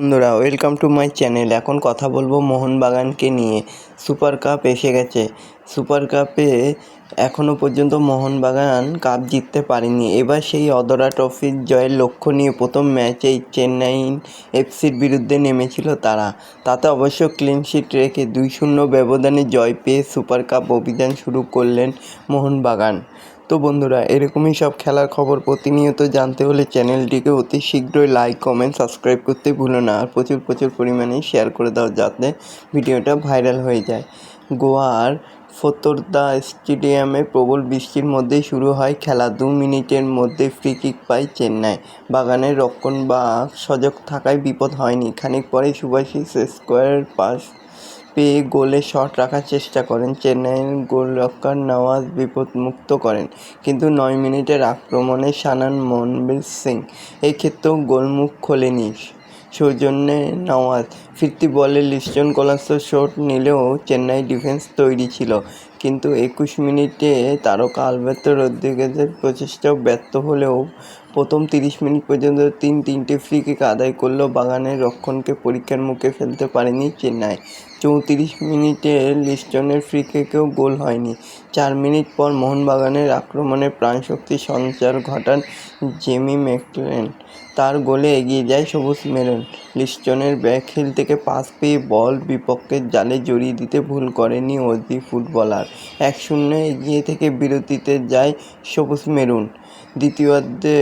বন্ধুরা, welcome to my channel. এখন কথা বলবো মোহনবাগানকে নিয়ে। সুপার কাপ এসে গেছে। সুপার কাপে এখনও পর্যন্ত মোহনবাগান কাপ জিততে পারেনি। এবার সেই অধরা ট্রফির জয়ের লক্ষ্য নিয়ে প্রথম ম্যাচেই চেন্নাই এফসির বিরুদ্ধে নেমেছিল তারা। তাতে অবশ্য ক্লিনশিট রেখে 2-0 ব্যবধানে জয় পেয়ে সুপার কাপ অভিযান শুরু করলেন মোহনবাগান। তো বন্ধুরা, এরকমই সব খেলার খবর প্রতিনিয়ত জানতে হলে চ্যানেলটিকে অতি শীঘ্রই লাইক, কমেন্ট, সাবস্ক্রাইব করতে ভুলো না। আর প্রচুর পরিমাণে শেয়ার করে দাও যাতে ভিডিওটা ভাইরাল হয়ে যায়। গোয়ার ফতোরদা স্টেডিয়ামে প্রবল বৃষ্টির মধ্যেই শুরু হয় খেলা। 2 মিনিটের মধ্যে ফ্রি কিক পায় চেন্নাই। বাগানের রক্ষণভাগ সজাগ থাকায় বিপদ হয়নি। খানিক পরেই শুভাশিস স্কোয়ারের পাস পেয়ে গোলে শট রাখার চেষ্টা করেন। চেন্নাইয়ের গোলরক্ষক নওয়াজ বিপদমুক্ত করেন, কিন্তু 9 মিনিটের আক্রমণে সানান মনবীর সিং এই ক্ষেত্রেও গোলমুখ খোলেনি। সৌজন্যে নওয়াজ ফিরতি বলে লিস্টন কোলাসের শট নিলেও চেন্নাই ডিফেন্স তৈরি ছিল, কিন্তু 21 মিনিটে তারকা আলবের্তো রদ্রিগেজের প্রচেষ্টাও ব্যর্থ হলেও প্রথম 30 মিনিট পর্যন্ত তিনটে ফ্রি কিক আদায় করলেও বাগানের রক্ষণকে পরীক্ষার মুখে ফেলতে পারেনি চেন্নাই। 34 মিনিটে লিস্টনের ফ্রি কিকেও গোল হয়নি। 4 মিনিট পর মোহনবাগানের আক্রমণে প্রাণশক্তি সঞ্চার ঘটান জেমি ম্যাকলেন। তার গোলে এগিয়ে যায় সবুজ মেরুন। লিস্টনের ব্যাকহিল থেকে পাস পেয়ে বল বিপক্ষের জালে জড়িয়ে দিতে ভুল করেনি অজি ফুটবলার। 1-0 এগিয়ে থেকে বিরতিতে যায় সবুজ মেরুন। দ্বিতীয়ার্ধে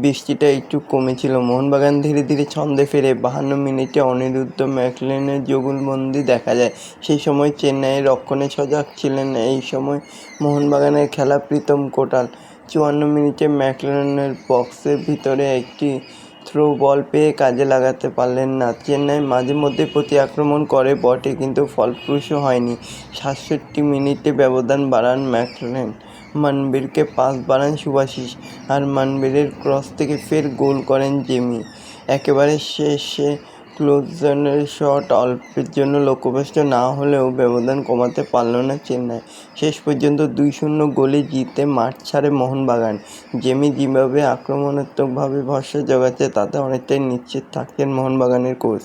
বৃষ্টিটা একটু কমেছিল। মোহনবাগান ধীরে ধীরে ছন্দে ফেরে। 52 মিনিটে অনিরুদ্ধ ম্যাকলেনের জগলবন্দি দেখা যায়। সেই সময় চেন্নাইয়ের রক্ষণে সজাগ ছিলেন এই সময় মোহনবাগানের খেলা প্রীতম কোটাল। 54 মিনিটে ম্যাকলেনের বক্সের ভিতরে একটি থ্রো বল পেয়ে কাজে লাগাতে পারলেন না। চেন্নাই মাঝে মধ্যে প্রতি আক্রমণ করে বটে, কিন্তু ফলপ্রসূ হয়নি। 67 মিনিটে ব্যবধান বাড়ান ম্যাকলেন। মনবীরকে পাস বাড়ান শুভাশিস, আর মনবীরের ক্রস থেকে ফের গোল করেন জেমি। একেবারে শেষে ক্লোজনের শট অল্পের জন্য লক্ষ্যভ্রষ্ট না হলেও ব্যবধান কমাতে পারল না চেন্নাই। শেষ পর্যন্ত 2-0 গোলে জিতে মাঠ ছাড়ে মোহনবাগান। জেমি যেভাবে আক্রমণাত্মকভাবে ভরসা জোগাচ্ছে তাতে অনেকটাই নিশ্চিত থাকছেন মোহনবাগানের কোচ।